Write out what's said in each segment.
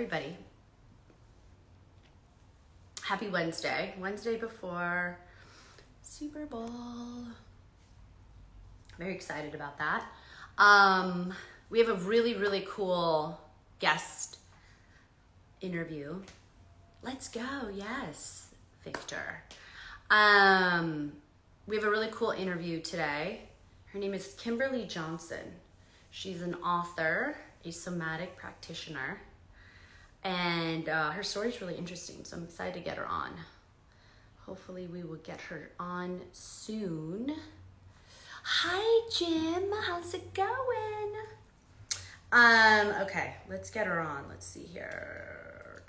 everybody. Happy Wednesday. Wednesday before Super Bowl. Very excited about that. We have a really cool guest interview. Let's go. Yes, Victor. We have a really cool interview today. Her name is Kimberly Johnson. She's an author, a somatic practitioner, and her story is really interesting, so I'm excited to get her on. Hopefully we will get her on soon. Hi, Jim. How's it going? Okay, let's get her on. Let's see here.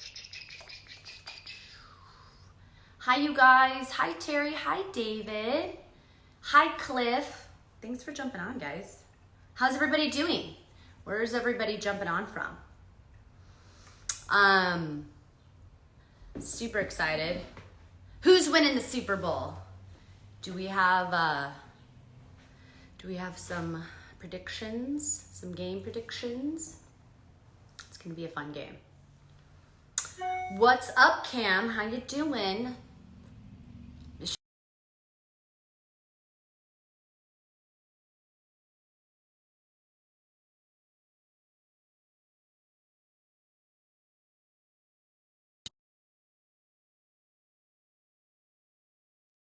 Hi, you guys. Hi, Terry. Hi, David. Hi, Cliff. Thanks for jumping on, guys. How's everybody doing? Where's everybody jumping on from? Super excited. Who's winning the Super Bowl? Do we have some predictions? Some game predictions? It's gonna be a fun game. What's up, Cam? How you doing?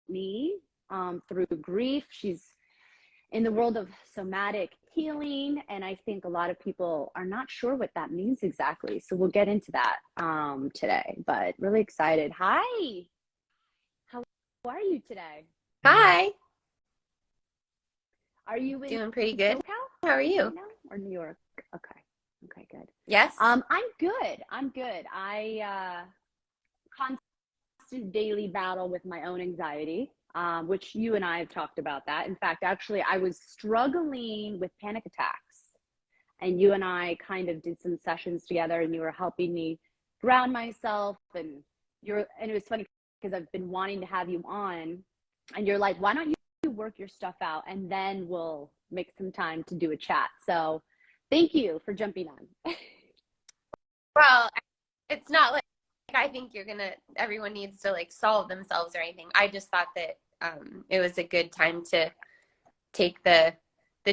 Me through grief. She's in the world of somatic healing, and I think a lot of people are not sure what that means exactly. So we'll get into that today, but really excited. Hi, how are you today? Hi. Are you in Doing pretty good. SoCal? How are you? Right now, or New York? Okay, good. Yes. I'm good. I constant daily battle with my own anxiety, which you and I have talked about that. In fact, actually, I was struggling with panic attacks, and you and I kind of did some sessions together, and you were helping me ground myself, and it was funny because I've been wanting to have you on, and you're like, why don't you work your stuff out, and then we'll make some time to do a chat. So thank you for jumping on. Well, it's not like I think everyone needs to like solve themselves or anything. I just thought that it was a good time to take the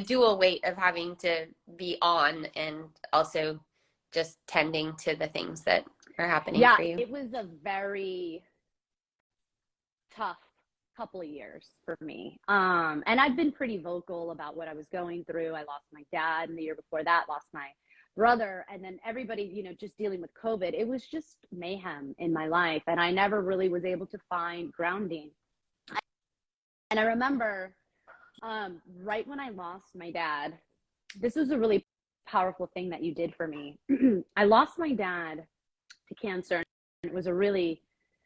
dual weight of having to be on and also just tending to the things that are happening for you. It was a very tough couple of years for me. And I've been pretty vocal about what I was going through. I lost my dad, and the year before that, lost my brother, and then everybody, just dealing with COVID. It was just mayhem in my life, and I never really was able to find grounding. And I remember right when I lost my dad, this was a really powerful thing that you did for me. I lost my dad to cancer, and it was a really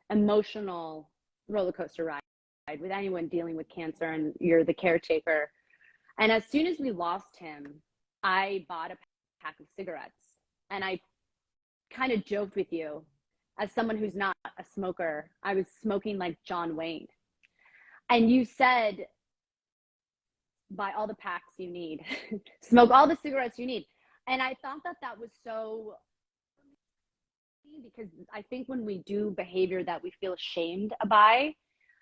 emotional roller coaster ride with anyone dealing with cancer, and you're the caretaker. And as soon as we lost him, I bought a pack of cigarettes, and I kind of joked with you, as someone who's not a smoker, I was smoking like John Wayne. And you said, buy all the packs you need, smoke all the cigarettes you need. And I thought that was so, because I think when we do behavior that we feel ashamed by,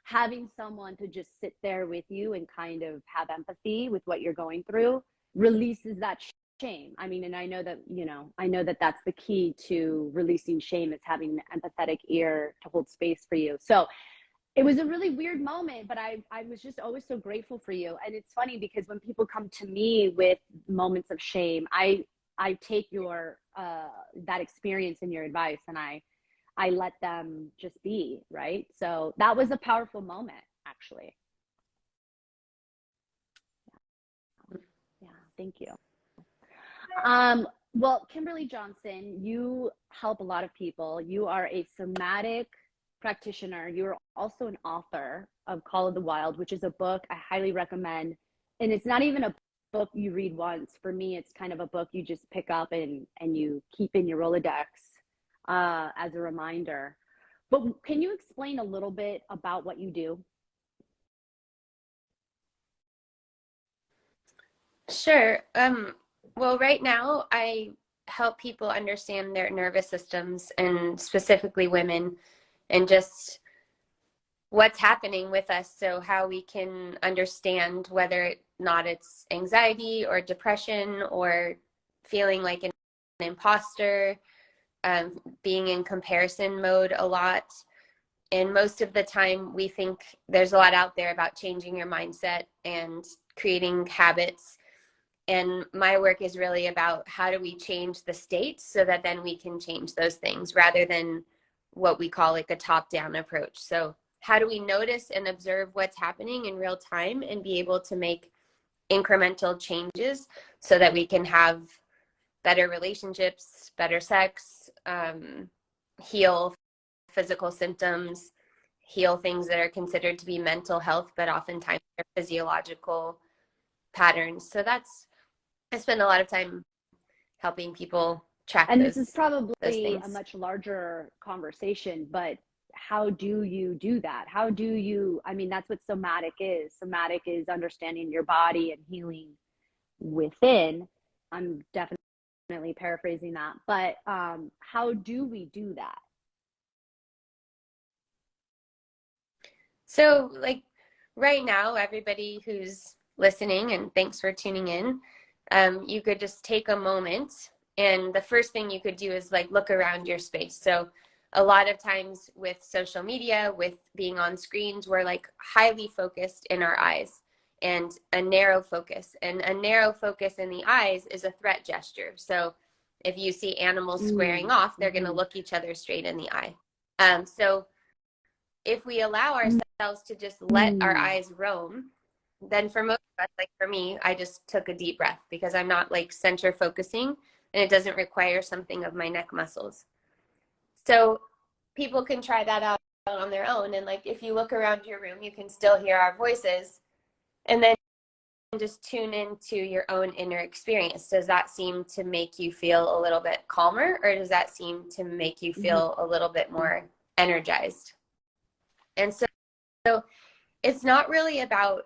having someone to just sit there with you and kind of have empathy with what you're going through releases that shame. I mean, and I know that that's the key to releasing shame, is having an empathetic ear to hold space for you. So it was a really weird moment, but I was just always so grateful for you. And it's funny because when people come to me with moments of shame, I take your that experience and your advice, and I let them just be, right? So that was a powerful moment, actually. Yeah, thank you. Well, Kimberly Johnson, you help a lot of people. You are a somatic practitioner. You're also an author of Call of the Wild, which is a book I highly recommend. And it's not even a book you read once. For me, it's kind of a book you just pick up and you keep in your Rolodex as a reminder. But can you explain a little bit about what you do? Sure. Well, right now I help people understand their nervous systems, and specifically women, and just what's happening with us, so how we can understand whether or not it's anxiety or depression or feeling like an imposter, being in comparison mode a lot. And most of the time we think there's a lot out there about changing your mindset and creating habits. And my work is really about how do we change the state so that then we can change those things, rather than what we call like a top-down approach. So how do we notice and observe what's happening in real time and be able to make incremental changes so that we can have better relationships, better sex, heal physical symptoms, heal things that are considered to be mental health, but oftentimes they're physiological patterns. So I spend a lot of time helping people track And those, this is probably a things. much larger conversation, but how do you do that? How do you, I mean, that's what somatic is. Somatic is understanding your body and healing within. I'm definitely paraphrasing that, but how do we do that? So like right now, everybody who's listening, and thanks for tuning in, you could just take a moment, and the first thing you could do is like look around your space. So a lot of times with social media, with being on screens, we're like highly focused in our eyes, and a narrow focus. And a narrow focus in the eyes is a threat gesture. So if you see animals squaring off, they're going to look each other straight in the eye. So if we allow ourselves to just let our eyes roam, then for most of us, like for me, I just took a deep breath because I'm not like center focusing, and it doesn't require something of my neck muscles. So people can try that out on their own. And like, if you look around your room, you can still hear our voices, and then just tune into your own inner experience. Does that seem to make you feel a little bit calmer, or does that seem to make you feel a little bit more energized? And so it's not really about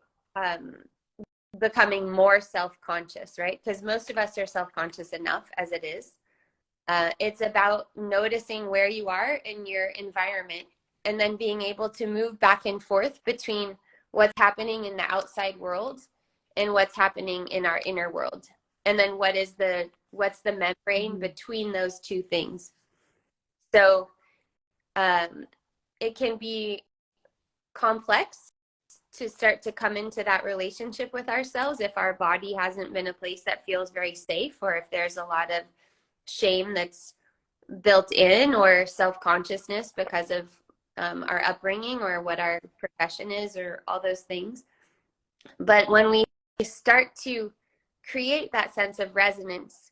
becoming more self-conscious, right? Because most of us are self-conscious enough as it is. It's about noticing where you are in your environment, and then being able to move back and forth between what's happening in the outside world and what's happening in our inner world. And then what's the membrane between those two things. So it can be complex to start to come into that relationship with ourselves if our body hasn't been a place that feels very safe, or if there's a lot of shame that's built in, or self-consciousness because of our upbringing or what our profession is, or all those things. But when we start to create that sense of resonance,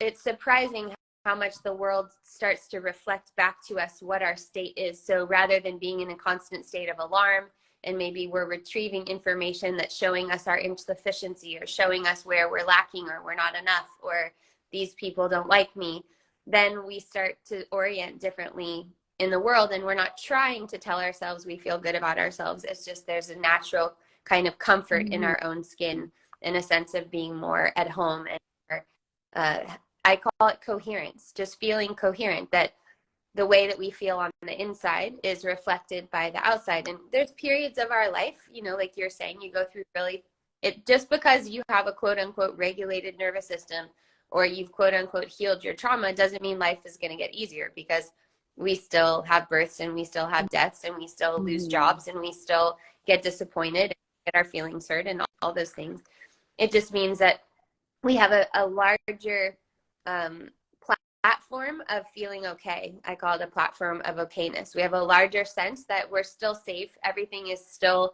it's surprising how much the world starts to reflect back to us what our state is. So rather than being in a constant state of alarm, and maybe we're retrieving information that's showing us our insufficiency, or showing us where we're lacking, or we're not enough, or these people don't like me, then we start to orient differently in the world. And we're not trying to tell ourselves we feel good about ourselves. It's just there's a natural kind of comfort in our own skin, in a sense of being more at home. And I call it coherence, just feeling coherent, that the way that we feel on the inside is reflected by the outside. And there's periods of our life, like you're saying, you go through just because you have a quote unquote regulated nervous system, or you've quote unquote healed your trauma, doesn't mean life is going to get easier, because we still have births, and we still have deaths, and we still lose jobs, and we still get disappointed and get our feelings hurt, and all those things. It just means that we have a larger platform of feeling okay. I call it a platform of okayness. We have a larger sense that we're still safe. Everything is still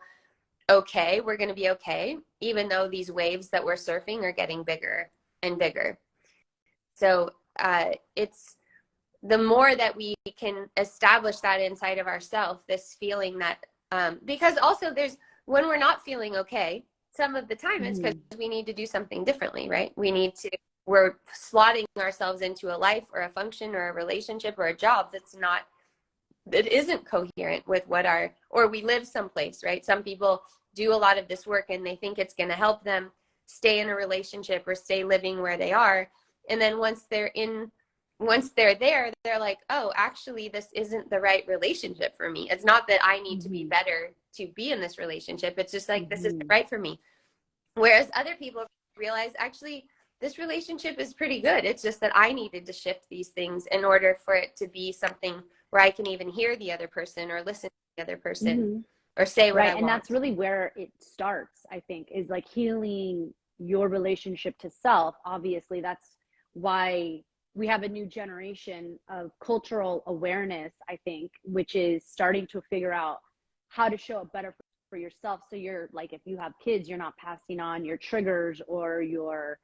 okay. We're going to be okay, even though these waves that we're surfing are getting bigger and bigger. So it's the more that we can establish that inside of ourselves, this feeling that, because also when we're not feeling okay, some of the time it's because we need to do something differently, right? We're slotting ourselves into a life or a function or a relationship or a job that isn't coherent with or we live someplace, right? Some people do a lot of this work and they think it's going to help them stay in a relationship or stay living where they are. And then once they're there, they're like, oh, actually, this isn't the right relationship for me. It's not that I need to be better to be in this relationship. It's just like, this isn't right for me. Whereas other people realize, actually, this relationship is pretty good. It's just that I needed to shift these things in order for it to be something where I can even hear the other person or listen to the other person or say what I want. And that's really where it starts, I think, is like healing your relationship to self. Obviously, that's why we have a new generation of cultural awareness, I think, which is starting to figure out how to show up better for yourself. So you're like, if you have kids, you're not passing on your triggers or your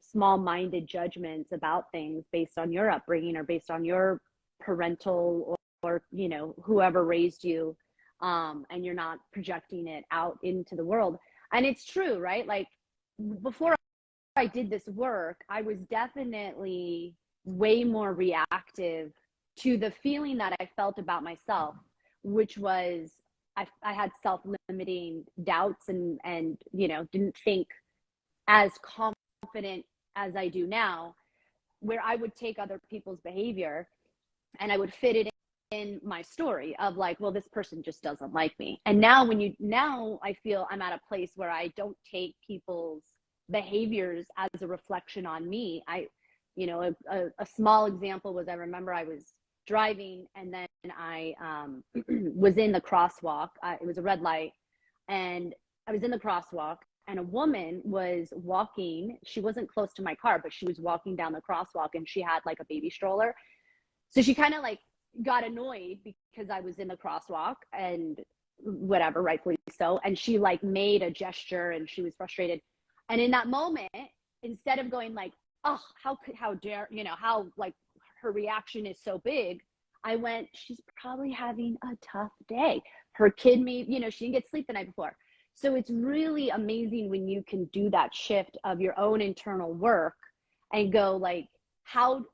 small-minded judgments about things based on your upbringing or based on your parental or whoever raised you, and you're not projecting it out into the world. And it's true, right? Like, before I did this work, I was definitely way more reactive to the feeling that I felt about myself, which was I had self-limiting doubts and didn't think as confident as I do now, where I would take other people's behavior and I would fit it in my story of like, well, this person just doesn't like me. And now I feel I'm at a place where I don't take people's behaviors as a reflection on me. A small example was, I remember I was driving and then I was in the crosswalk. It was a red light and I was in the crosswalk and a woman was walking. She wasn't close to my car, but she was walking down the crosswalk and she had like a baby stroller. So she kind of like got annoyed because I was in the crosswalk and whatever, rightfully so. And she like made a gesture and she was frustrated. And in that moment, instead of going like, oh, how dare, how like her reaction is so big, I went, she's probably having a tough day. Her kid she didn't get sleep the night before. So it's really amazing when you can do that shift of your own internal work and go like, how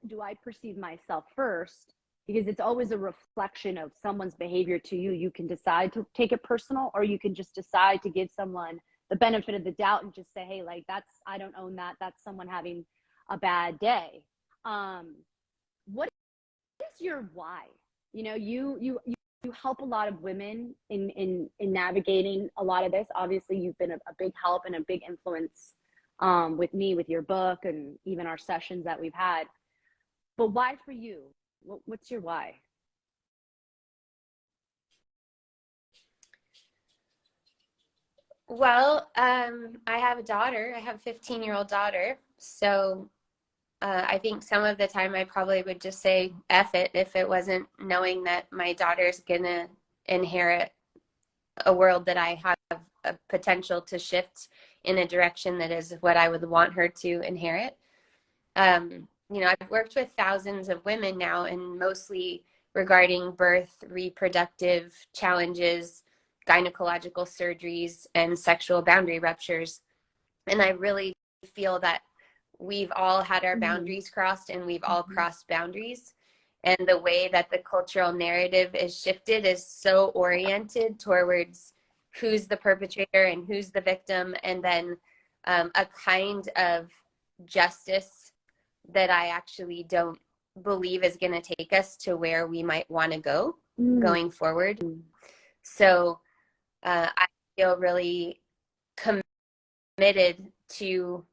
do I perceive myself first? Because it's always a reflection of someone's behavior to you. You can decide to take it personal, or you can just decide to give someone the benefit of the doubt and just say, hey, like I don't own that. That's someone having a bad day. What is your why? You help a lot of women in navigating a lot of this. Obviously, you've been a big help and a big influence with me, with your book, and even our sessions that we've had. But why for you? What's your why? Well, I have a daughter. I have a 15-year-old daughter. So I think some of the time I probably would just say F it if it wasn't knowing that my daughter's going to inherit a world that I have a potential to shift in a direction that is what I would want her to inherit. I've worked with thousands of women now, and mostly regarding birth, reproductive challenges, gynecological surgeries, and sexual boundary ruptures. And I really feel that we've all had our boundaries crossed, and we've all crossed boundaries. And the way that the cultural narrative is shifted is so oriented towards who's the perpetrator and who's the victim, and then a kind of justice that I actually don't believe is going to take us to where we might want to go going forward. So I feel really committed to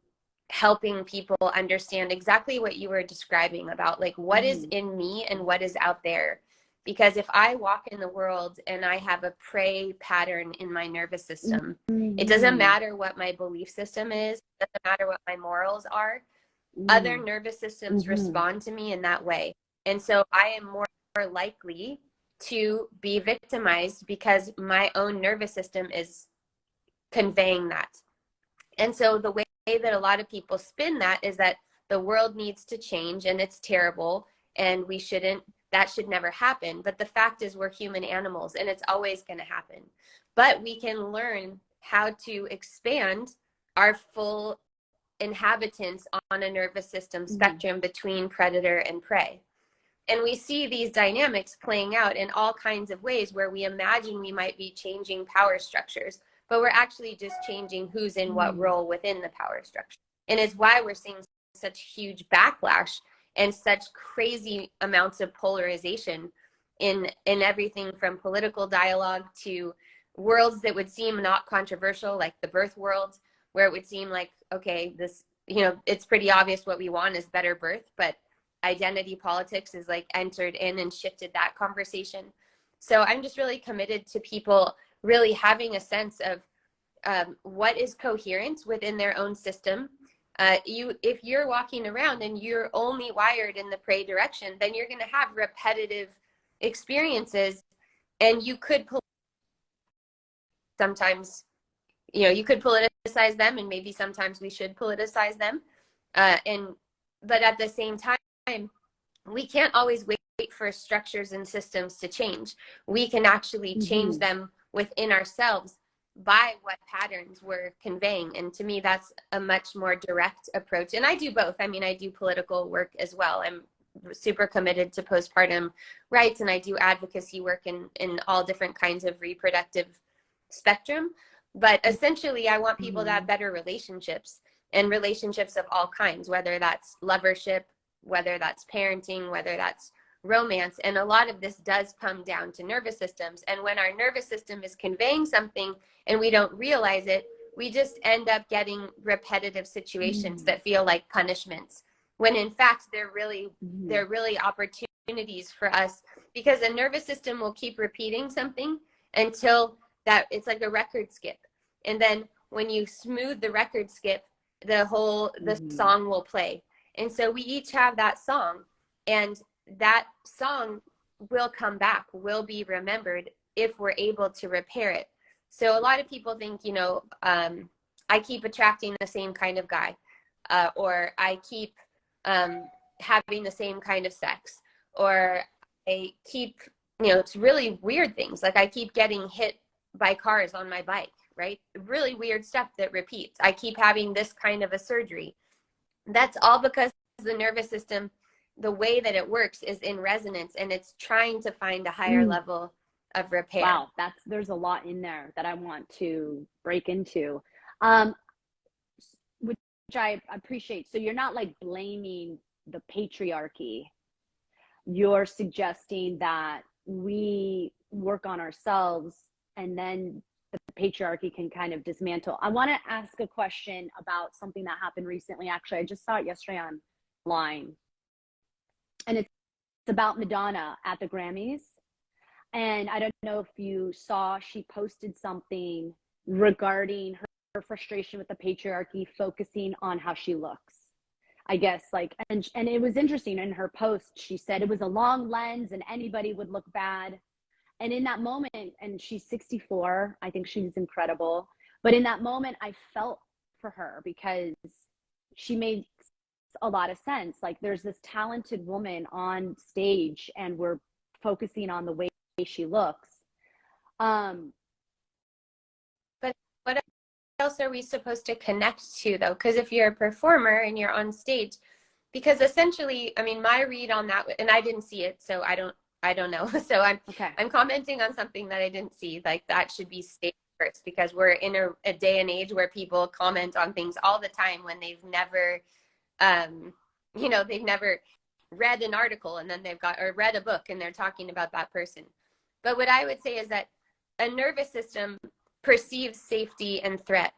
helping people understand exactly what you were describing about like what is in me and what is out there. Because if I walk in the world and I have a prey pattern in my nervous system, it doesn't matter what my belief system is, it doesn't matter what my morals are. Other nervous systems respond to me in that way. And so I am more likely to be victimized because my own nervous system is conveying that. And so the way that a lot of people spin that is that the world needs to change and it's terrible and that should never happen. But the fact is we're human animals and it's always going to happen. But we can learn how to expand our full inhabitants on a nervous system spectrum between predator and prey. And we see these dynamics playing out in all kinds of ways where we imagine we might be changing power structures, but we're actually just changing who's in what role within the power structure. and is why we're seeing such huge backlash and such crazy amounts of polarization in everything from political dialogue to worlds that would seem not controversial, like the birth world, where it would seem like, okay, this, you know, it's pretty obvious what we want is better birth, but identity politics is like entered in and shifted that conversation. So I'm just really committed to people really having a sense of what is coherent within their own system. If you're walking around and you're only wired in the prey direction, then you're going to have repetitive experiences, and you could sometimes, you know, you could politicize them, and maybe sometimes we should politicize them. But at the same time, we can't always wait for structures and systems to change. We can actually change them within ourselves by what patterns we're conveying. And to me, that's a much more direct approach. And I do both. I mean, I do political work as well. I'm super committed to postpartum rights, and I do advocacy work in all different kinds of reproductive spectrum. But essentially, I want people to have better relationships, and relationships of all kinds, whether that's lovership, whether that's parenting, whether that's romance. And a lot of this does come down to nervous systems. And when our nervous system is conveying something and we don't realize it, we just end up getting repetitive situations that feel like punishments, when in fact they're really opportunities for us, because the nervous system will keep repeating something until that it's like a record skip. And then when you smooth the record skip, the song will play. And so we each have that song, and that song will come back, will be remembered if we're able to repair it. So a lot of people think, you know, I keep attracting the same kind of guy, or I keep having the same kind of sex, or I keep, you know, it's really weird things. Like I keep getting hit by cars on my bike, right? Really weird stuff that repeats. I keep having this kind of a surgery. That's all because the nervous system, the way that it works is in resonance, and it's trying to find a higher level of repair. Wow, there's a lot in there that I want to break into, which I appreciate. So you're not like blaming the patriarchy. You're suggesting that we work on ourselves, and then the patriarchy can kind of dismantle. I want to ask a question about something that happened recently. Actually, I just saw it yesterday online, and it's about Madonna at the Grammys. And I don't know if you saw, she posted something regarding her frustration with the patriarchy, focusing on how she looks, I guess. Like, and it was interesting. In her post, she said it was a long lens and anybody would look bad. And in that moment, and she's 64, I think she's incredible. But in that moment, I felt for her because she made a lot of sense. Like, there's this talented woman on stage and we're focusing on the way she looks. But what else are we supposed to connect to, though? Because if you're a performer and you're on stage, because essentially, I mean, my read on that, and I didn't see it, so I don't know. So I'm commenting on something that I didn't see. Like, that should be stage first, because we're in a day and age where people comment on things all the time when they've never, they've never read an article, and then or read a book and they're talking about that person. But what I would say is that a nervous system perceives safety and threat.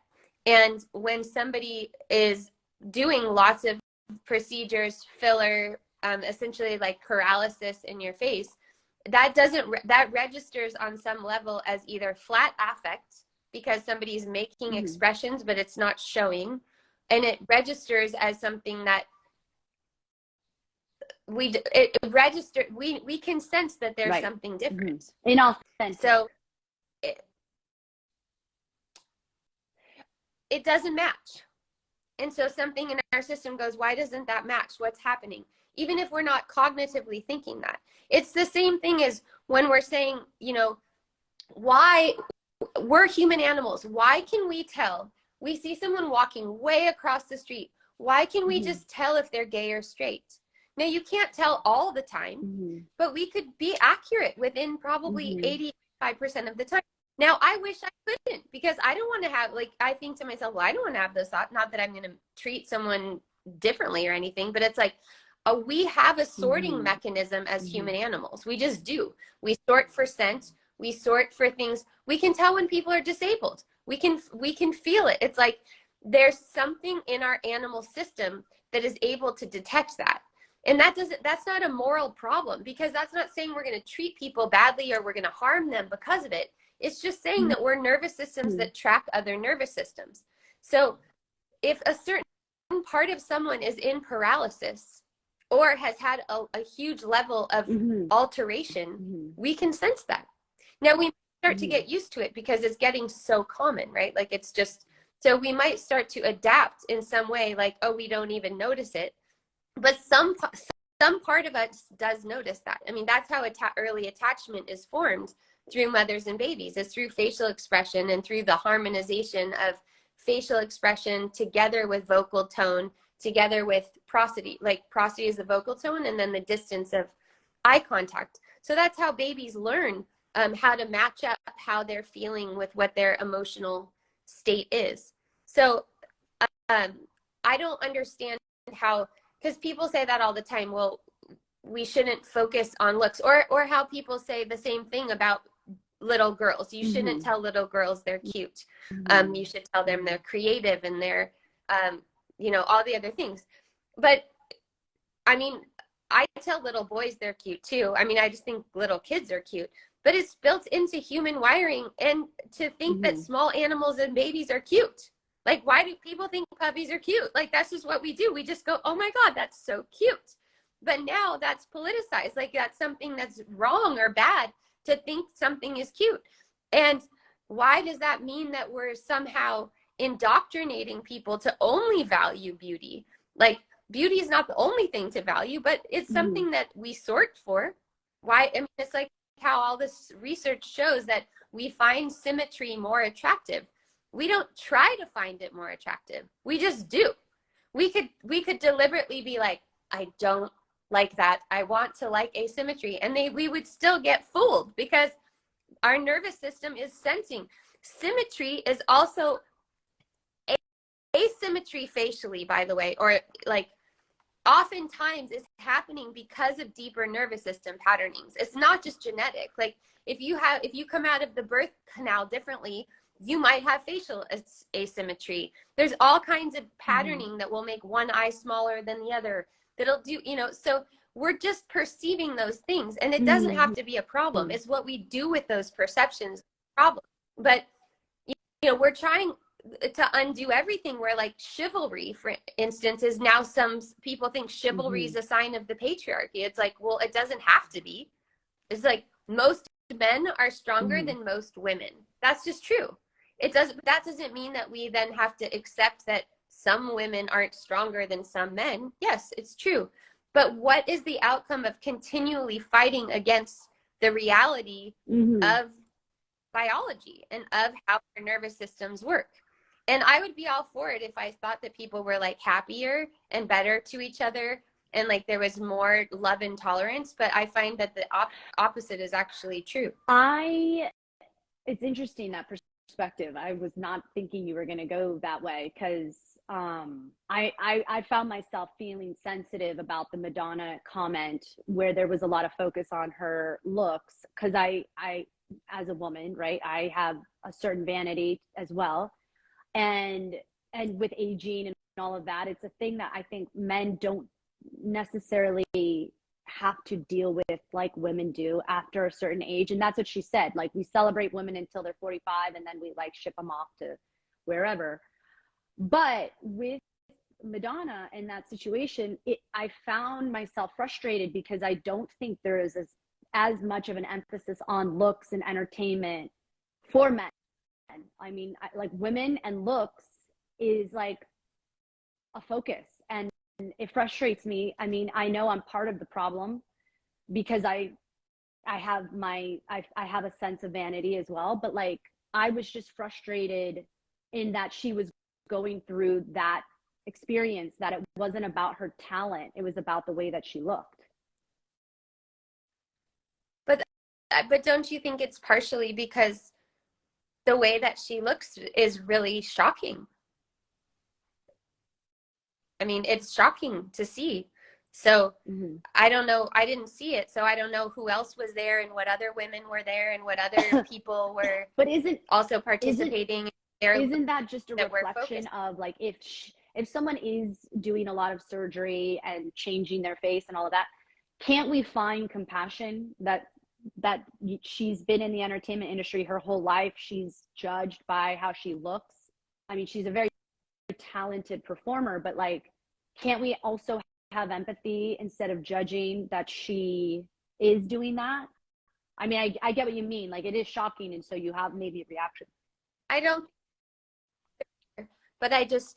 And when somebody is doing lots of procedures, filler, essentially like paralysis in your face, that registers on some level as either flat affect, because somebody's making expressions but it's not showing, and it registers as something that we can sense that there's something different. Inauthentic. So it doesn't match. And so something in our system goes, why doesn't that match? What's happening? Even if we're not cognitively thinking that. It's the same thing as when we're saying, you know, why we're human animals. Why can we tell? We see someone walking way across the street. Why can we just tell if they're gay or straight? Now, you can't tell all the time, but we could be accurate within probably 85% of the time. Now, I wish I couldn't, because I don't want to have, like, I think to myself, well, I don't want to have those thoughts. Not that I'm going to treat someone differently or anything, but it's like, we have a sorting mechanism as human animals. We just do. We sort for scent. We sort for things. We can tell when people are disabled. We can feel it. It's like there's something in our animal system that is able to detect that. And that's not a moral problem, because that's not saying we're going to treat people badly or we're going to harm them because of it. It's just saying that we're nervous systems that track other nervous systems. So if a certain part of someone is in paralysis or has had a huge level of alteration, we can sense that. Now we start to get used to it because it's getting so common, right? Like, it's just, so we might start to adapt in some way, like, oh, we don't even notice it. But some part of us does notice that. I mean, that's how early attachment is formed through mothers and babies, is through facial expression and through the harmonization of facial expression together with vocal tone, together with prosody. Like, prosody is the vocal tone, and then the distance of eye contact. So that's how babies learn how to match up how they're feeling with what their emotional state is. So I don't understand how, because people say that all the time, well, we shouldn't focus on looks, or how people say the same thing about little girls. You shouldn't tell little girls they're cute. You should tell them they're creative and they're, all the other things. But I mean, I tell little boys they're cute too. I mean, I just think little kids are cute, but it's built into human wiring. And to think that small animals and babies are cute. Like, why do people think puppies are cute? Like, that's just what we do. We just go, oh my God, that's so cute. But now that's politicized. Like, that's something that's wrong or bad to think something is cute. And why does that mean that we're somehow indoctrinating people to only value beauty? Like, beauty is not the only thing to value, but it's something that we sort for. Why? I mean, it's like how all this research shows that we find symmetry more attractive. We don't try to find it more attractive. We just do. We could deliberately be like, I don't like that. I want to like asymmetry. And we would still get fooled, because our nervous system is sensing. Symmetry is also asymmetry facially, by the way, or like oftentimes is happening because of deeper nervous system patternings. It's not just genetic. Like, if you come out of the birth canal differently, you might have facial asymmetry. There's all kinds of patterning that will make one eye smaller than the other. That'll do, so we're just perceiving those things, and it doesn't have to be a problem. It's what we do with those perceptions problem. But we're trying to undo everything, where, like, chivalry, for instance, is now, some people think chivalry is a sign of the patriarchy. It's like, well, it doesn't have to be. It's like, most men are stronger than most women. That's just true. That doesn't mean that we then have to accept that some women aren't stronger than some men. Yes, it's true. But what is the outcome of continually fighting against the reality of biology and of how our nervous systems work? And I would be all for it if I thought that people were, like, happier and better to each other, and, like, there was more love and tolerance. But I find that the opposite is actually true. It's interesting, that perspective. I was not thinking you were going to go that way, because I found myself feeling sensitive about the Madonna comment, where there was a lot of focus on her looks, because I as a woman, right, I have a certain vanity as well, and with aging and all of that, it's a thing that I think men don't necessarily have to deal with like women do after a certain age. And that's what she said. Like, we celebrate women until they're 45, and then we, like, ship them off to wherever. But with Madonna in that situation, I found myself frustrated, because I don't think there is as much of an emphasis on looks and entertainment for men. I mean, like, women and looks is like a focus, and it frustrates me. I mean, I know I'm part of the problem, because I have a sense of vanity as well, but, like, I was just frustrated in that she was going through that experience, that it wasn't about her talent, it was about the way that she looked. But don't you think it's partially because the way that she looks is really shocking. I mean, it's shocking to see. So I don't know. I didn't see it. So I don't know who else was there and what other women were there and what other people were But also participating. Isn't that just a reflection of like, if someone is doing a lot of surgery and changing their face and all of that, can't we find compassion that she's been in the entertainment industry her whole life? She's judged by how she looks. I mean, she's a very talented performer, but like, can't we also have empathy instead of judging that she is doing that? I mean, I get what you mean. Like, it is shocking, and so you have maybe a reaction. I don't, but I just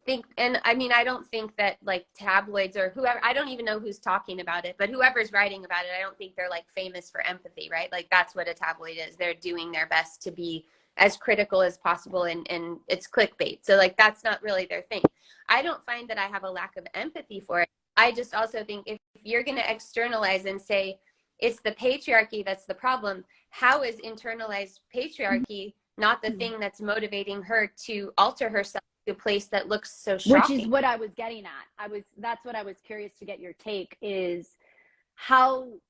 think, and I mean, I don't think that like tabloids or whoever, I don't even know who's talking about it, but whoever's writing about it, I don't think they're like famous for empathy, right? Like, that's what a tabloid is. They're doing their best to be as critical as possible, and it's clickbait. So like, that's not really their thing. I don't find that I have a lack of empathy for it. I just also think if you're going to externalize and say it's the patriarchy that's the problem, how is internalized patriarchy not the thing that's motivating her to alter herself to a place that looks so shocking? Which is what I was getting at. That's what I was curious to get your take, is how you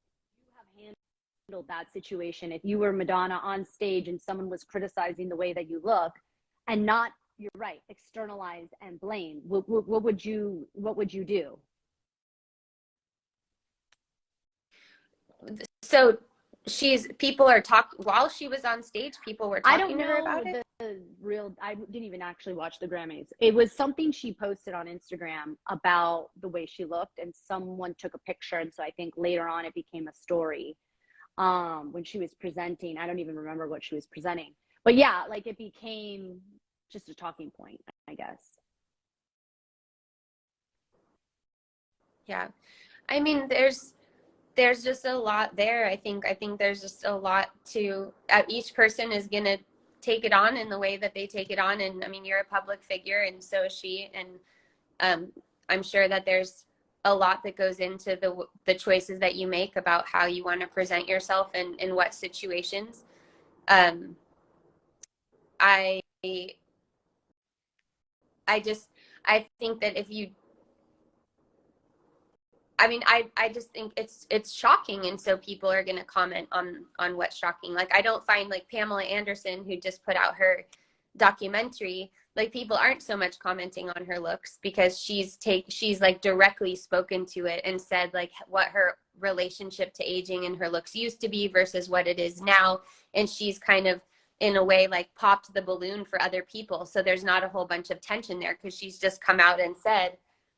have handled that situation. If you were Madonna on stage and someone was criticizing the way that you look, and not, you're right, externalize and blame, what would you do? So people are talking while she was on stage, people were talking to her about it. I didn't even actually watch the Grammys. It was something she posted on Instagram about the way she looked, and someone took a picture, and so I think later on it became a story. When she was presenting, I don't even remember what she was presenting, but yeah, like, it became just a talking point, I guess. Yeah, I mean, there's just a lot there. I think there's just a lot to, each person is going to take it on in the way that they take it on. And I mean, you're a public figure, and so is she. And I'm sure that there's a lot that goes into the choices that you make about how you want to present yourself and in what situations. I think that if you, I mean, I just think it's shocking, and so people are going to comment on what's shocking. Like, I don't find, like, Pamela Anderson, who just put out her documentary, like, people aren't so much commenting on her looks, because she's like directly spoken to it and said like what her relationship to aging and her looks used to be versus what it is now, and she's kind of in a way like popped the balloon for other people. So there's not a whole bunch of tension there, because she's just come out and said,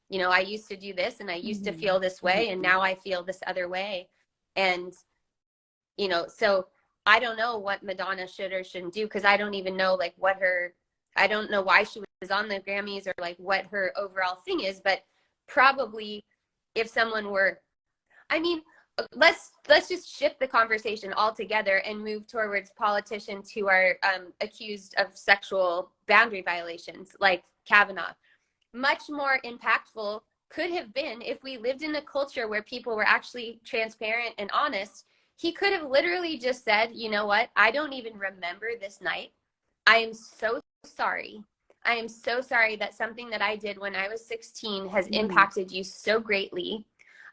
you know, I used to do this and I used to feel this way, and now I feel this other way. And, you know, so I don't know what Madonna should or shouldn't do, because I don't even know like I don't know why she was on the Grammys or like what her overall thing is. But probably if someone were, I mean, let's just shift the conversation altogether and move towards politicians who are accused of sexual boundary violations, like Kavanaugh. Much more impactful could have been if we lived in a culture where people were actually transparent and honest. He could have literally just said, you know what, I don't even remember this night. I am so sorry. I am so sorry that something that I did when I was 16 has impacted you so greatly.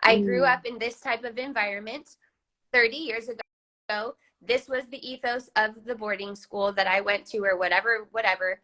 I grew up in this type of environment 30 years ago. This was the ethos of the boarding school that I went to, or whatever.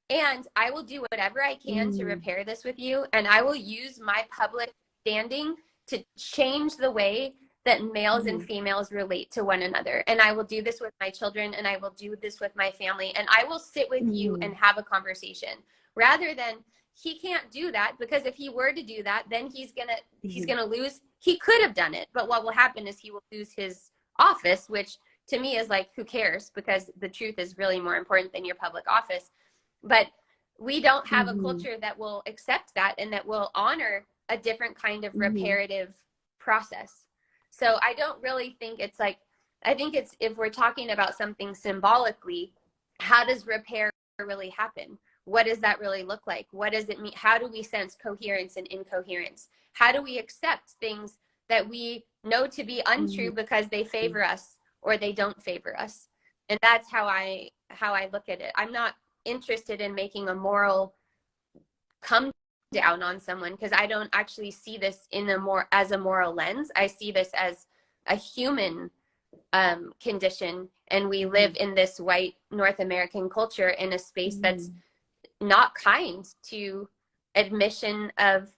And I will do whatever I can to repair this with you. And I will use my public standing to change the way that males and females relate to one another. And I will do this with my children, and I will do this with my family. And I will sit with you and have a conversation, rather than, he can't do that, because if he were to do that, then he's gonna lose. He could have done it, but what will happen is he will lose his office, which to me is like, who cares? Because the truth is really more important than your public office. But we don't have a culture that will accept that and that will honor a different kind of reparative process. So I don't really think it's like, I think it's, if we're talking about something symbolically, how does repair really happen? What does that really look like? What does it mean? How do we sense coherence and incoherence? How do we accept things that we know to be untrue because they favor us or they don't favor us? And that's how I look at it. I'm not interested in making a moral come down on someone, because I don't actually see this in as a moral lens. I see this as a human condition, and we live in this white North American culture in a space that's not kind to admission of,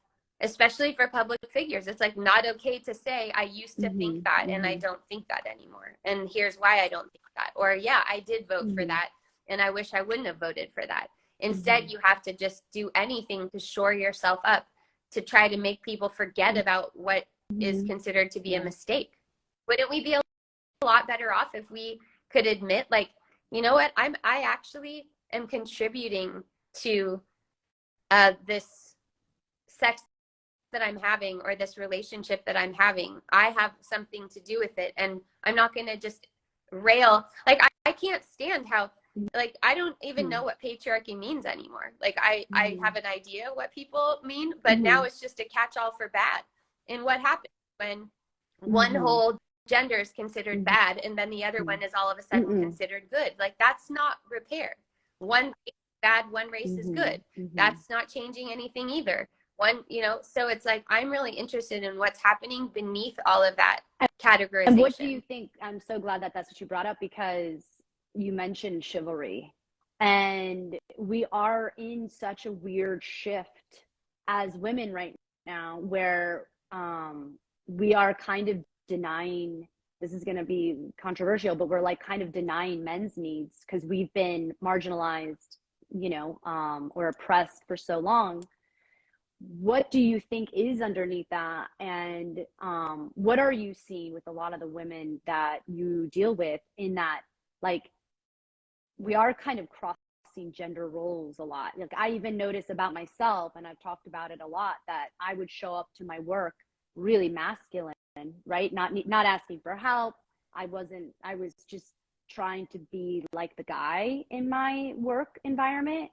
especially for public figures. It's like not okay to say, I used to think that and I don't think that anymore, and here's why I don't think that. Or, yeah, I did vote for that and I wish I wouldn't have voted for that. Instead, you have to just do anything to shore yourself up, to try to make people forget about what is considered to be a mistake. Wouldn't we be a lot better off if we could admit, like, you know what, I actually am contributing to this sex that I'm having, or this relationship that I'm having. I have something to do with it, and I'm not going to just rail. Like, I can't stand how, like, I don't even know what patriarchy means anymore. Like, I have an idea what people mean, but now it's just a catch-all for bad. And what happens when one whole gender is considered bad, and then the other one is all of a sudden considered good? Like, that's not repair. One race is bad, one race is good. That's not changing anything either. One, you know, so it's like, I'm really interested in what's happening beneath all of that categorization. And what do you think? I'm so glad that that's what you brought up, because you mentioned chivalry, and we are in such a weird shift as women right now, where we are kind of denying, this is going to be controversial, but we're like kind of denying men's needs because we've been marginalized, you know, or oppressed for so long. What do you think is underneath that? And what are you seeing with a lot of the women that you deal with, in that, like, we are kind of crossing gender roles a lot? Like, I even notice about myself, and I've talked about it a lot, that I would show up to my work really masculine, right? Not asking for help. I was just trying to be like the guy in my work environment.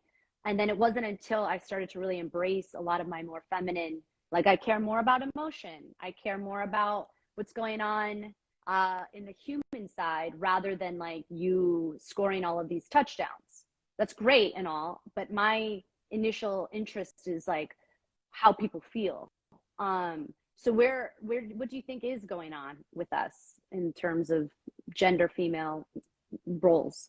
And then it wasn't until I started to really embrace a lot of my more feminine, like, I care more about emotion. I care more about what's going on in the human side, rather than like you scoring all of these touchdowns. That's great and all, but my initial interest is like how people feel. So what do you think is going on with us in terms of gender female roles?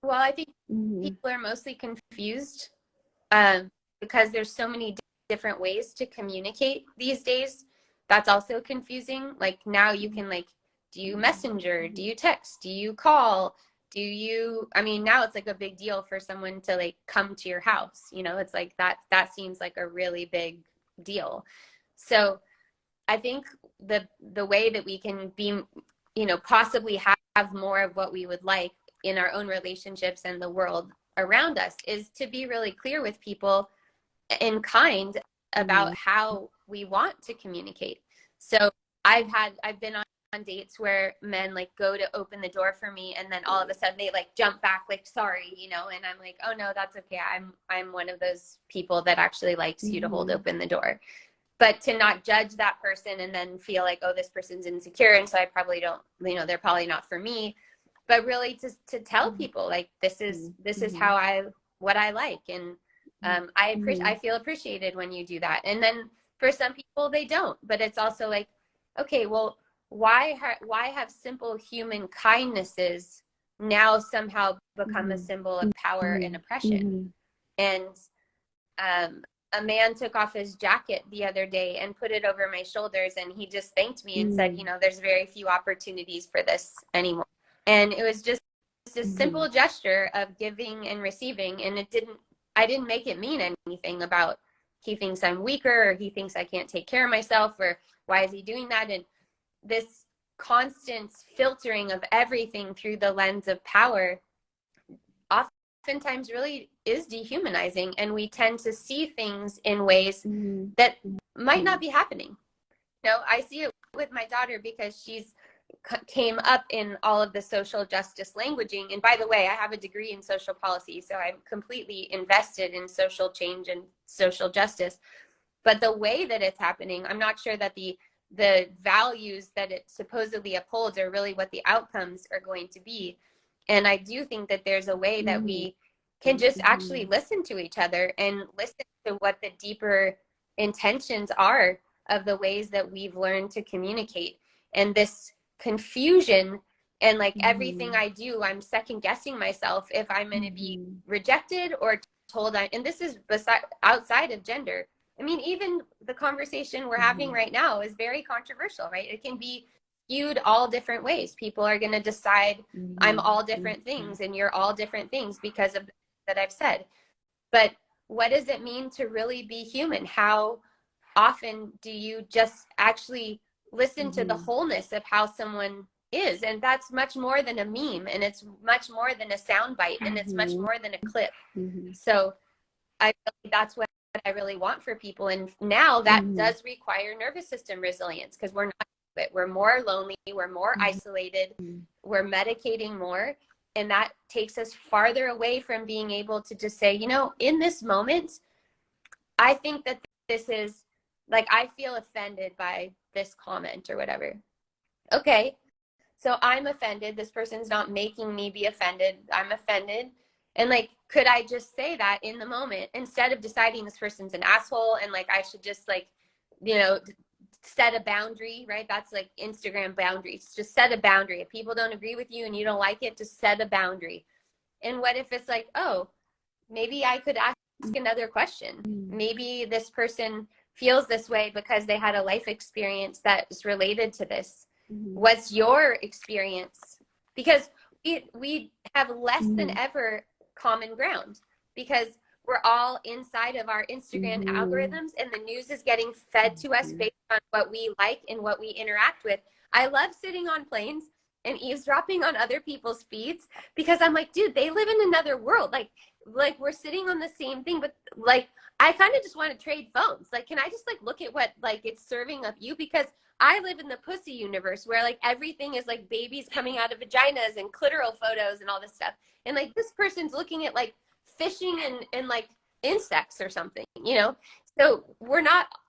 Well, I think people are mostly confused because there's so many different ways to communicate these days. That's also confusing. Like, now you can, like, do you messenger? Do you text? Do you call? I mean, now it's like a big deal for someone to, like, come to your house. You know, it's like that seems like a really big deal. So I think the way that we can be, you know, possibly have more of what we would like in our own relationships and the world around us is to be really clear with people and kind about how we want to communicate. So I've been on dates where men, like, go to open the door for me, and then all of a sudden they, like, jump back, like, sorry, you know, and I'm like, oh no, that's okay. I'm one of those people that actually likes you to hold open the door. But to not judge that person and then feel like, oh, this person's insecure, and so I probably don't, you know, they're probably not for me. But really to tell people, like, this is what I like. And I feel appreciated when you do that. And then for some people, they don't. But it's also like, okay, well, why have simple human kindnesses now somehow become a symbol of power and oppression? And a man took off his jacket the other day and put it over my shoulders, and he just thanked me and said, you know, there's very few opportunities for this anymore. And it was just a simple gesture of giving and receiving. And I didn't make it mean anything about he thinks I'm weaker, or he thinks I can't take care of myself, or why is he doing that? And this constant filtering of everything through the lens of power oftentimes really is dehumanizing. And we tend to see things in ways that might not be happening. You know, I see it with my daughter because she's came up in all of the social justice languaging. And by the way, I have a degree in social policy, so I'm completely invested in social change and social justice. But the way that it's happening, I'm not sure that the the values that it supposedly upholds are really what the outcomes are going to be. And I do think that there's a way that we can just actually listen to each other and listen to what the deeper intentions are of the ways that we've learned to communicate. And this confusion and like everything I do, I'm second guessing myself if I'm going to be rejected or told and this is outside of gender. I mean, even the conversation we're having right now is very controversial, right? It can be skewed all different ways. People are going to decide I'm all different things and you're all different things because of that I've said. But what does it mean to really be human? How often do you just actually listen to the wholeness of how someone is? And that's much more than a meme, and it's much more than a soundbite, and it's much more than a clip. So that's what I really want for people. And now that does require nervous system resilience, because we're not, we're more lonely, we're more isolated, we're medicating more. And that takes us farther away from being able to just say, you know, in this moment, I think that this is like, I feel offended by this comment or whatever. Okay, so I'm offended. This person's not making me be offended. I'm offended. And like, could I just say that in the moment instead of deciding this person's an asshole and like I should just like, you know, set a boundary, right? That's like Instagram boundaries. Just set a boundary. If people don't agree with you and you don't like it, just set a boundary. And what if it's like, oh, maybe I could ask another question. Maybe this person feels this way because they had a life experience that is related to this. What's your experience? Because we have less than ever common ground, because we're all inside of our Instagram algorithms, and the news is getting fed to us based on what we like and what we interact with. I love sitting on planes and eavesdropping on other people's feeds, because I'm like, dude, they live in another world. Like we're sitting on the same thing, but like, I kind of just want to trade phones. Like, can I just like look at what like it's serving up you? Because I live in the pussy universe where like everything is like babies coming out of vaginas and clitoral photos and all this stuff. And like this person's looking at like fishing and like insects or something, you know? So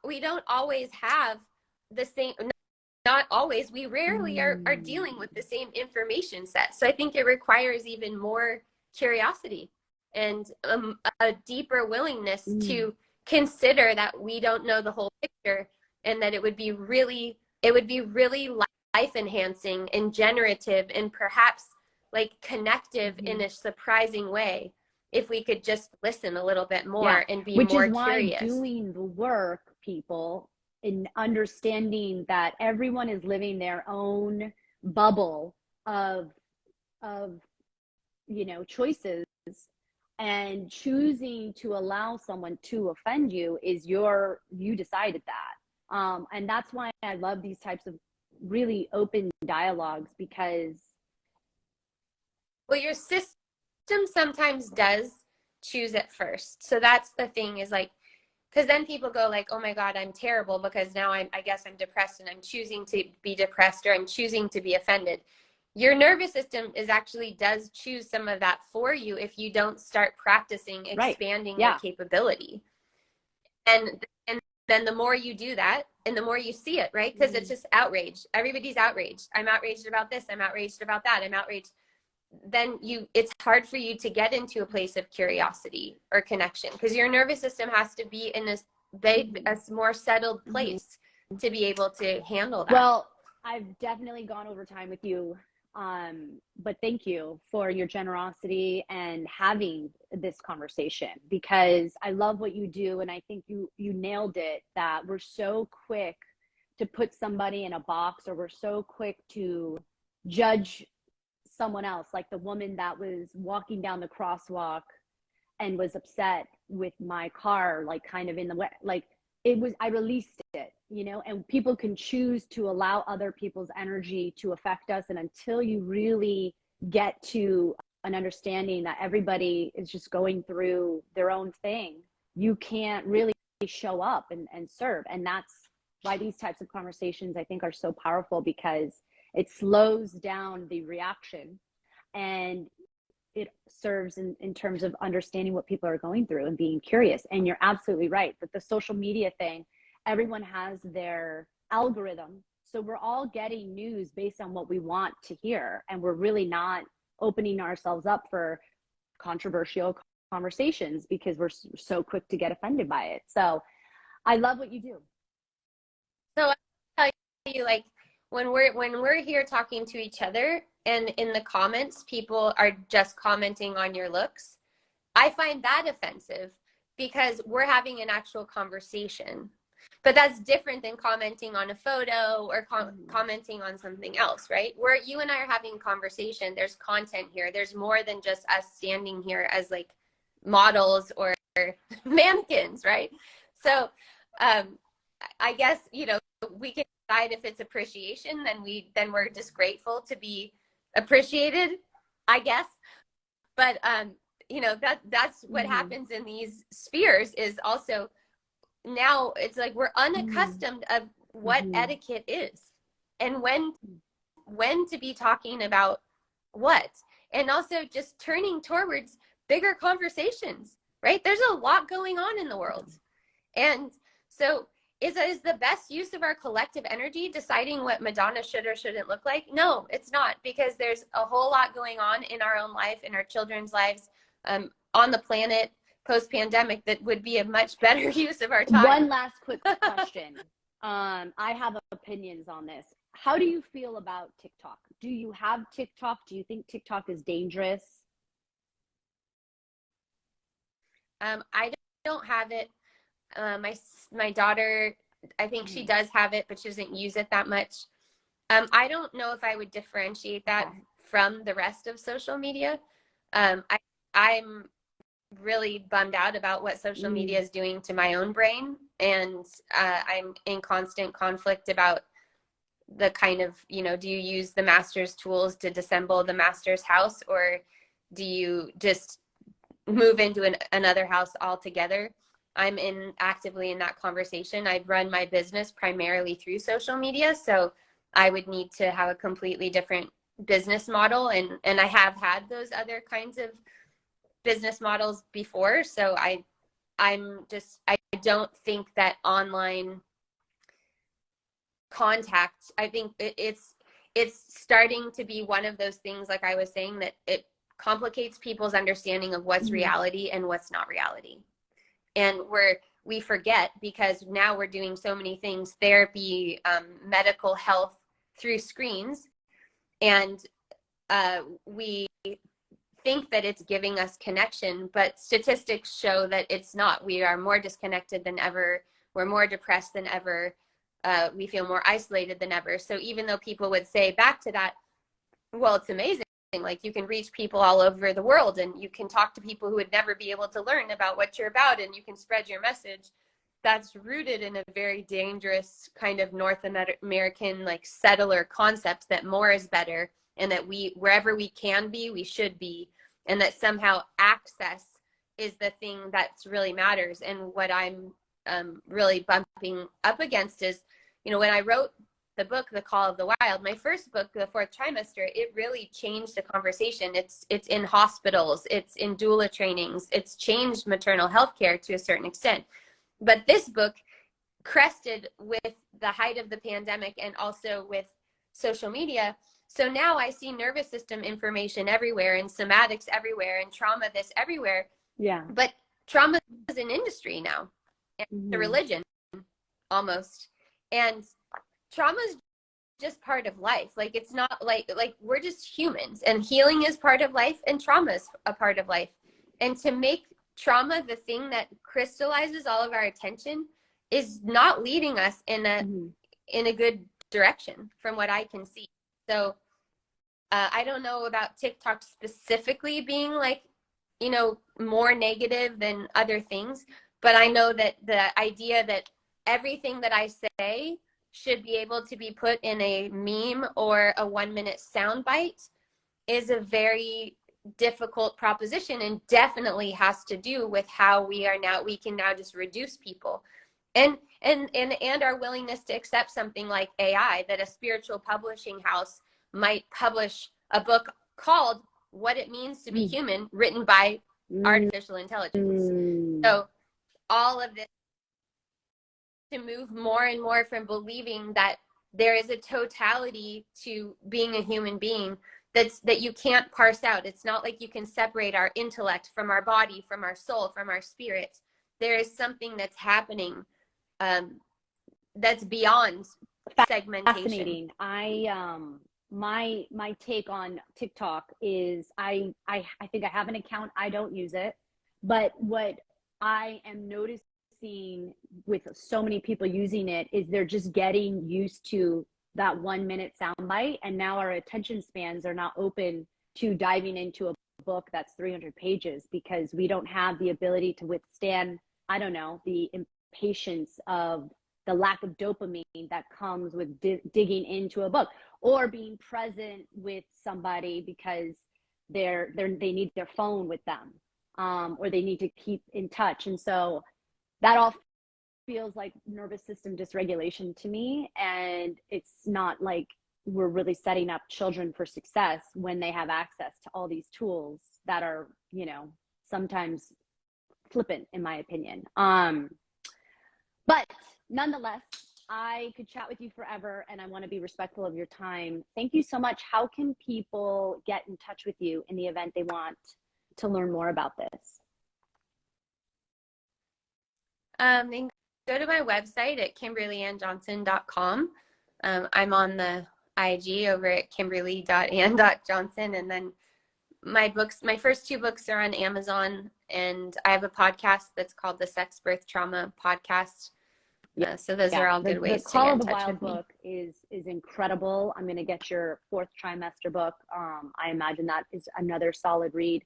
we don't always have the same, not always, we rarely are dealing with the same information set. So I think it requires even more curiosity and a deeper willingness to consider that we don't know the whole picture, and that it would be really life enhancing and generative and perhaps like connective in a surprising way if we could just listen a little bit more and be more curious. Which is why doing the work, people, in understanding that everyone is living their own bubble of you know, choices, and choosing to allow someone to offend you is you decided that. And that's why I love these types of really open dialogues, because well, your system sometimes does choose it first. So that's the thing, is like, because then people go like, oh my God, I'm terrible because now I guess I'm depressed and I'm choosing to be depressed, or I'm choosing to be offended. Your nervous system does choose some of that for you if you don't start practicing expanding your capability. And then the more you do that, and the more you see it, right? Because it's just outrage. Everybody's outraged. I'm outraged about this. I'm outraged about that. I'm outraged. Then it's hard for you to get into a place of curiosity or connection, because your nervous system has to be in a more settled place to be able to handle that. Well, I've definitely gone over time with you. But thank you for your generosity and having this conversation, because I love what you do. And I think you nailed it, that we're so quick to put somebody in a box, or we're so quick to judge someone else. Like the woman that was walking down the crosswalk and was upset with my car, like kind of in the way, like I released it, you know, and people can choose to allow other people's energy to affect us. And until you really get to an understanding that everybody is just going through their own thing, you can't really show up and serve. And that's why these types of conversations, I think, are so powerful, because it slows down the reaction, and it serves in terms of understanding what people are going through and being curious. And you're absolutely right that the social media thing, everyone has their algorithm. So we're all getting news based on what we want to hear. And we're really not opening ourselves up for controversial conversations because we're so quick to get offended by it. So I love what you do. So I tell you, like, when we're here talking to each other and in the comments people are just commenting on your looks, I find that offensive because we're having an actual conversation. But that's different than commenting on a photo or commenting on something else, right? Where you and I are having a conversation, there's content here. There's more than just us standing here as like models or mannequins, right? So I guess, you know, we can decide if it's appreciation, then we're just grateful to be appreciated, I guess. But you know, that's what happens in these spheres is also now it's like we're unaccustomed of what etiquette is and when to be talking about what, and also just turning towards bigger conversations, right? There's a lot going on in the world. And so is the best use of our collective energy deciding what Madonna should or shouldn't look like? No, it's not, because there's a whole lot going on in our own life, in our children's lives, on the planet post-pandemic that would be a much better use of our time. One last quick question. I have opinions on this. How do you feel about TikTok? Do you have TikTok? Do you think TikTok is dangerous? I don't have it. My daughter, I think she does have it, but she doesn't use it that much. I don't know if I would differentiate that from the rest of social media. I'm really bummed out about what social media is doing to my own brain, and I'm in constant conflict about the kind of, you know, do you use the master's tools to disassemble the master's house, or do you just move into another house altogether? I'm actively in that conversation. I'd run my business primarily through social media, so I would need to have a completely different business model, and I have had those other kinds of business models before. So I don't think that online contact, I think it's starting to be one of those things, like I was saying, that it complicates people's understanding of what's reality and what's not reality. And we forget, because now we're doing so many things, therapy, medical health through screens, and we think that it's giving us connection, but statistics show that it's not. We are more disconnected than ever. We're more depressed than ever. We feel more isolated than ever. So even though people would say back to that, well, it's amazing. Like, you can reach people all over the world, and you can talk to people who would never be able to learn about what you're about, and you can spread your message. That's rooted in a very dangerous kind of North American, like, settler concept that more is better, and that wherever we can be, we should be, and that somehow access is the thing that really matters. And what I'm really bumping up against is, you know, when I wrote the book, The Call of the Wild, my first book, The Fourth Trimester, it really changed the conversation. It's in hospitals, it's in doula trainings, it's changed maternal health care to a certain extent. But this book crested with the height of the pandemic and also with social media. So now I see nervous system information everywhere, and somatics everywhere, and trauma this everywhere. Yeah. But trauma is an industry now, and a religion almost. And trauma is just part of life. Like, it's not like we're just humans, and healing is part of life, and trauma is a part of life. And to make trauma the thing that crystallizes all of our attention is not leading us in a good direction, from what I can see. So I don't know about TikTok specifically being, like, you know, more negative than other things, but I know that the idea that everything that I say should be able to be put in a meme or a 1-minute soundbite is a very difficult proposition, and definitely has to do with how we can now just reduce people, and our willingness to accept something like AI, that a spiritual publishing house might publish a book called What It Means to Be Human, written by artificial intelligence. So all of this to move more and more from believing that there is a totality to being a human being that you can't parse out. It's not like you can separate our intellect from our body, from our soul, from our spirit. There is something that's happening that's beyond segmentation. Fascinating. My take on TikTok is I think I have an account. I don't use it, but what I am noticing with so many people using it is they're just getting used to that 1 minute soundbite, and now our attention spans are not open to diving into a book that's 300 pages because we don't have the ability to withstand, I don't know, the impatience of the lack of dopamine that comes with digging into a book, or being present with somebody because they need their phone with them, or they need to keep in touch. And so that all feels like nervous system dysregulation to me. And it's not like we're really setting up children for success when they have access to all these tools that are, you know, sometimes flippant, in my opinion. But nonetheless, I could chat with you forever, and I want to be respectful of your time. Thank you so much. How can people get in touch with you in the event they want to learn more about this? They can go to my website at kimberlyannjohnson.com. I'm on the IG over at kimberly.ann.johnson. And then my first 2 books are on Amazon, and I have a podcast that's called the Sex, Birth, Trauma Podcast. So those are all good ways to get in touch with me. The Call of the Wild book is incredible. I'm going to get your 4th trimester book. I imagine that is another solid read.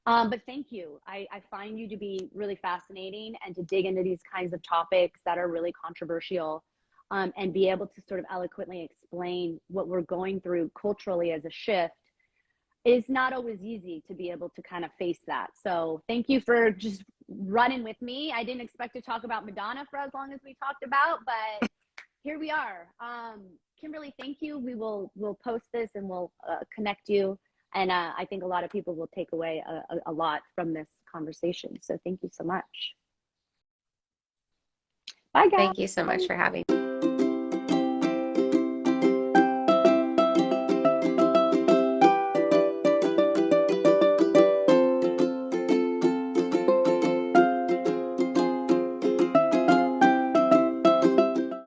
But thank you. I find you to be really fascinating, and to dig into these kinds of topics that are really controversial, and be able to sort of eloquently explain what we're going through culturally as a shift is not always easy to be able to kind of face that. So thank you for just running with me. I didn't expect to talk about Madonna for as long as we talked about, but here we are. Kimberly, thank you. We'll post this, and we'll connect you. And I think a lot of people will take away a lot from this conversation. So thank you so much. Bye, guys. Thank you so much for having me.